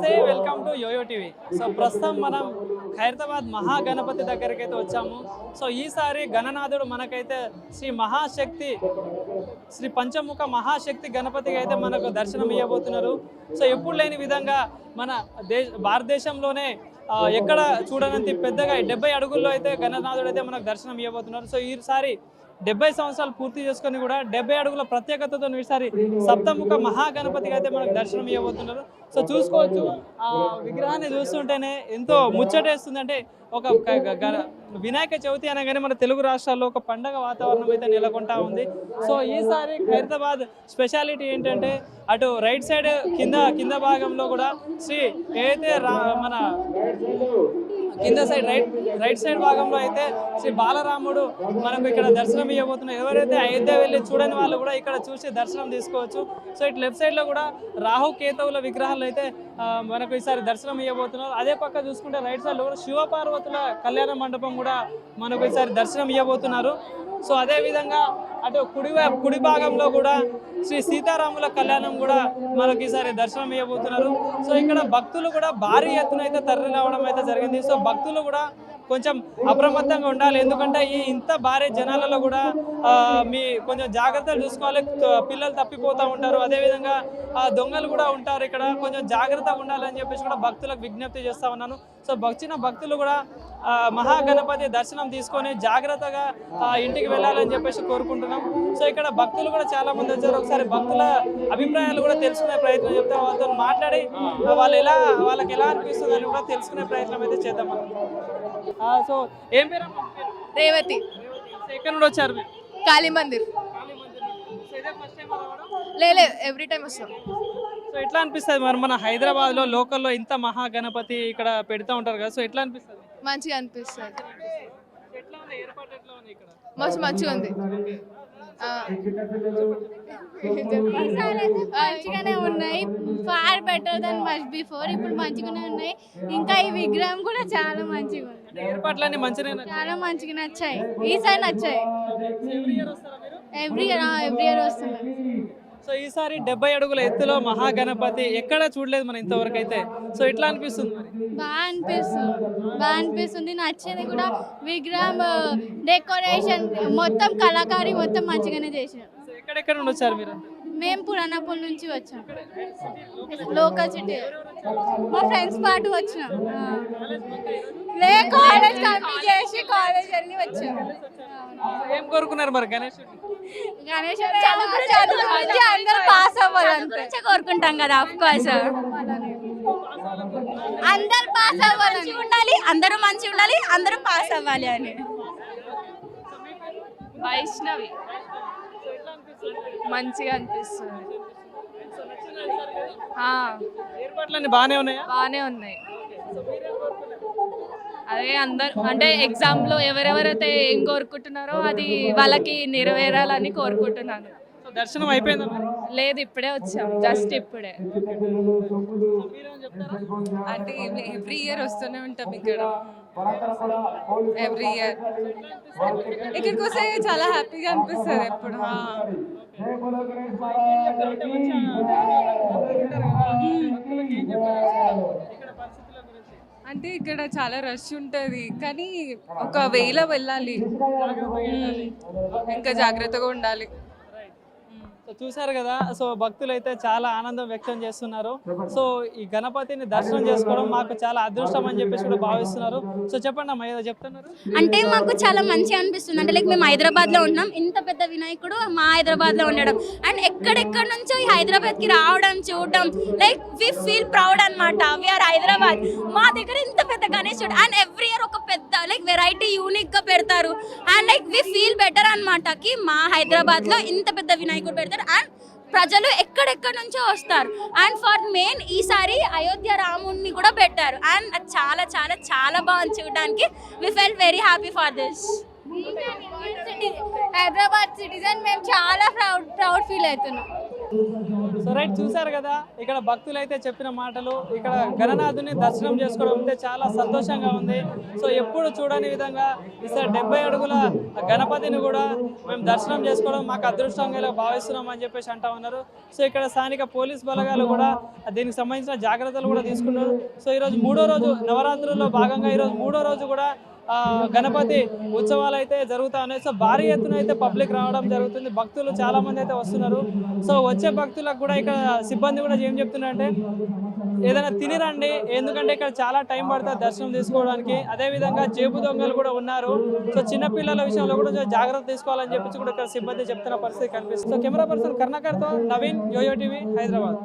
నమస్తే, welcome to Yoyo TV. So ప్రస్తుతం మనం ఖైరతాబాద్ మహాగణపతి దగ్గరికి అయితే వచ్చాము. సో ఈసారి గణనాథుడు మనకైతే శ్రీ పంచముఖ మహాశక్తి గణపతికి అయితే మనకు దర్శనం ఇవ్వబోతున్నారు. సో ఎప్పుడు లేని విధంగా మన భారతదేశంలోనే ఎక్కడ చూడనంత పెద్దగా 70 అడుగుల్లో అయితే గణనాథుడు అయితే మనకు దర్శనం ఇవ్వబోతున్నారు. సో ఈసారి 70 సంవత్సరాలు పూర్తి చేసుకొని కూడా 70 అడుగుల ప్రత్యేకతతో ఈసారి సప్తముఖ మహాగణపతికి అయితే మనకు దర్శనం ఇవ్వబోతున్నారు. సో చూసుకోవచ్చు, ఆ విగ్రహాన్ని చూస్తుంటేనే ఎంతో ముచ్చటేస్తుంది. అంటే ఒక వినాయక చవితి అనగానే మన తెలుగు రాష్ట్రాల్లో ఒక పండగ వాతావరణం అయితే నెలకొంటా ఉంది. సో ఈసారి ఖైరతాబాద్ స్పెషాలిటీ ఏంటంటే అటు రైట్ సైడ్ కింద భాగంలో కూడా ఏదైతే మన కింద సైడ్ రైట్ సైడ్ భాగంలో అయితే శ్రీ బాలరాముడు మనకు ఇక్కడ దర్శనం ఇవ్వబోతున్నారు. ఎవరైతే అయోధ్య వెళ్ళి చూడని వాళ్ళు కూడా ఇక్కడ చూసి దర్శనం తీసుకోవచ్చు. సో ఇటు లెఫ్ట్ సైడ్ లో కూడా రాహు కేతువుల విగ్రహాలు అయితే మనకు ఈసారి దర్శనం ఇవ్వబోతున్నారు. అదే పక్క చూసుకుంటే రైట్ సైడ్ లో కూడా శివపార్వతుల కళ్యాణ మండపం కూడా మనకు ఈసారి దర్శనం ఇవ్వబోతున్నారు. సో అదే విధంగా అటు కుడి భాగంలో కూడా శ్రీ సీతారాముల కళ్యాణం కూడా మనకి ఈసారి దర్శనం ఇవ్వబోతున్నారు. సో ఇక్కడ భక్తులు కూడా భారీ ఎత్తున అయితే తరలి రావడం అయితే జరిగింది. సో భక్తులు కూడా కొంచెం అప్రమత్తంగా ఉండాలి, ఎందుకంటే ఇంత భారీ జనాలలో కూడా కొంచెం జాగ్రత్తలు చూసుకోవాలి. పిల్లలు తప్పిపోతూ ఉంటారు, అదేవిధంగా దొంగలు కూడా ఉంటారు. ఇక్కడ కొంచెం జాగ్రత్తగా ఉండాలని చెప్పేసి కూడా భక్తులకు విజ్ఞప్తి చేస్తా ఉన్నాను. సో వచ్చిన భక్తులు కూడా మహాగణపతి దర్శనం తీసుకొని జాగ్రత్తగా ఇంటికి వెళ్ళాలని చెప్పేసి కోరుకుంటున్నాం. సో ఇక్కడ భక్తులు కూడా చాలా మంది వచ్చారు. ఒకసారి భక్తుల అభిప్రాయాలు కూడా తెలుసుకునే ప్రయత్నం చెప్తే వాళ్ళతో మాట్లాడి వాళ్ళకి ఎలా అనిపిస్తుంది అని కూడా తెలుసుకునే ప్రయత్నం అయితే చేద్దాం. సో ఏం పేరు? రేవతి. ఎక్కడ నుండి వచ్చారు? కాళీ మందిర్. లేదు, ఎవ్రీ టైం వస్తాం. సో ఎట్లా అనిపిస్తుంది మరి మన హైదరాబాద్ లో లోకల్లో ఇంత మహాగణపతి ఇక్కడ పెడతా ఉంటారు కదా, సో ఎట్లా అనిపిస్తుంది? మంచిగా అనిపిస్తుంది, ఎట్లా ఉంది ఏర్పాటు, ఎట్లా ఉంది ఇక్కడ? మస్తు మంచిగా ఉంది. మంచిగానే ఉన్నాయి, far better than much before. ఇప్పుడు మంచిగానే ఉన్నాయి. ఇంకా ఈ విగ్రహం కూడా చాలా మంచిగా ఉంది. ఏర్పాట్లన్నీ మంచిగా చాలా మంచిగా నచ్చాయి. ఈసారి నచ్చాయి. ఎవ్రీ ఇయర్ వస్తున్నాయి. సో ఈసారి 70 అడుగుల ఎత్తులో మహాగణపతి ఎక్కడ చూడలేదు మనం ఇంతవరకు అయితే. సో ఎట్లా అనిపిస్తుంది మరి? బాగా అనిపిస్తుంది. నచ్చింది కూడా. విగ్రహం డెకరేషన్ మొత్తం కళాకారి మొత్తం మంచిగానే చేసారు. ఎక్కడెక్కడ నుండి వచ్చారు మీరు? మేము పురాణపూల్ నుంచి వచ్చాం, లోకల్ సిటీ. మా ఫ్రెండ్స్ పాటు వచ్చినాం. కాలేజ్ కంప్లీట్ చేసి కాలేజ్ వెళ్ళి వచ్చాం. ఏం కోరుకున్నారు మరి గణేశుడు? అందరూ పాస్ అవ్వాలంటే కోరుకుంటాం కదా, ఆఫ్ కోర్స్. అందరూ పాస్ అవ్వాలి ఉండాలి, అందరూ మంచిగా ఉండాలి, అందరూ పాస్ అవ్వాలి అని. వైష్ణవి. మంచిగా అనిపిస్తుంది. ఏర్పాట్లన్నీ బాగానే ఉన్నాయా? బాగానే ఉన్నాయి. అదే అందరు అంటే ఎగ్జామ్లో ఎవరెవరైతే ఏం కోరుకుంటున్నారో అది వాళ్ళకి నెరవేరాలని కోరుకుంటున్నాను. దర్శనం అయిపోయిందా? లేదు, ఇప్పుడే వచ్చాం, జస్ట్ ఇప్పుడే. అంటే ఎవ్రీ ఇయర్ వస్తూనే ఉంటాం ఇక్కడ. ఎవ్రీ ఇయర్ ఇక్కడికి వస్తే చాలా హ్యాపీగా అనిపిస్తుంది ఎప్పుడు. అంటే ఇక్కడ చాలా రష్ ఉంటుంది, కానీ ఒక వేలో వెళ్ళాలి, ఇంకా జాగ్రత్తగా ఉండాలి. సో చూసారు కదా, సో భక్తులు అయితే చాలా ఆనందం వ్యక్తం చేస్తున్నారు. సో ఈ గణపతిని దర్శనం చేసుకోవడం మాకు చాలా అదృష్టం అని చెప్పేసి కూడా భావిస్తున్నారు. సో చెప్పండి అమ్మా, ఏదో చెప్తున్నారు. అంటే మాకు చాలా మంచిగా అనిపిస్తుంది. అంటే లైక్ మేము హైదరాబాద్ లో ఉన్నాం, ఇంత పెద్ద వినాయకుడు మా హైదరాబాద్ లో ఉండడం అండ్ ఎక్కడెక్కడ నుంచో ఈ హైదరాబాద్ కి రావడం చూడడం, లైక్ వి ఫీల్ ప్రౌడ్ అనమాట. వీఆర్ హైదరాబాద్, మా దగ్గర ఇంత పెద్ద గణేశుడు అండ్ ఎవ్రీ ఇయర్ ఒక పెద్ద లైక్ వెరైటీ యూనిక్ గా పెడతారు and like we feel better అనమాట కి మా హైదరాబాద్ లో ఇంత పెద్ద వినాయకుడు పెడతారు అండ్ ప్రజలు ఎక్కడెక్కడ నుంచో వస్తారు. అండ్ ఫర్ మెయిన్ ఈసారి అయోధ్య రాముడిని కూడా పెట్టారు అండ్ అది చాలా చాలా చాలా బాగుంది చూడడానికి. We felt very happy for this. Hyderabad citizen మేము చాలా ప్రౌడ్ ఫీల్ అవుతున్నాం. సో రైట్, చూశారు కదా ఇక్కడ భక్తులు అయితే చెప్పిన మాటలు. ఇక్కడ గణనాథుని దర్శనం చేసుకోవడం అంటే చాలా సంతోషంగా ఉంది. సో ఎప్పుడు చూడని విధంగా ఈసారి 70 అడుగుల గణపతిని కూడా మేము దర్శనం చేసుకోవడం మాకు అదృష్టంగా ఇలా భావిస్తున్నాం అని చెప్పేసి అంటా ఉన్నారు. సో ఇక్కడ స్థానిక పోలీస్ బలగాలు కూడా దీనికి సంబంధించిన జాగ్రత్తలు కూడా తీసుకున్నారు. సో ఈరోజు 3వ రోజు నవరాత్రుల్లో భాగంగా ఈరోజు 3వ రోజు కూడా గణపతి ఉత్సవాలు అయితే జరుగుతా ఉన్నాయి. సో భారీ ఎత్తున అయితే పబ్లిక్ రావడం జరుగుతుంది. భక్తులు చాలా మంది అయితే వస్తున్నారు. సో వచ్చే భక్తులకు కూడా ఇక్కడ సిబ్బంది కూడా ఏం చెప్తున్నారంటే ఏదైనా తినిరండి, ఎందుకంటే ఇక్కడ చాలా టైం పడుతుంది దర్శనం తీసుకోవడానికి. అదేవిధంగా జేబు దొంగలు కూడా ఉన్నారు. సో చిన్నపిల్లల విషయంలో కూడా జాగ్రత్త తీసుకోవాలని చెప్పేసి కూడా ఇక్కడ సిబ్బంది చెప్తున్న పరిస్థితి కనిపిస్తుంది. సో కెమెరా పర్సన్ కర్ణాకర్తో నవీన్, యోయో టీవీ, హైదరాబాద్.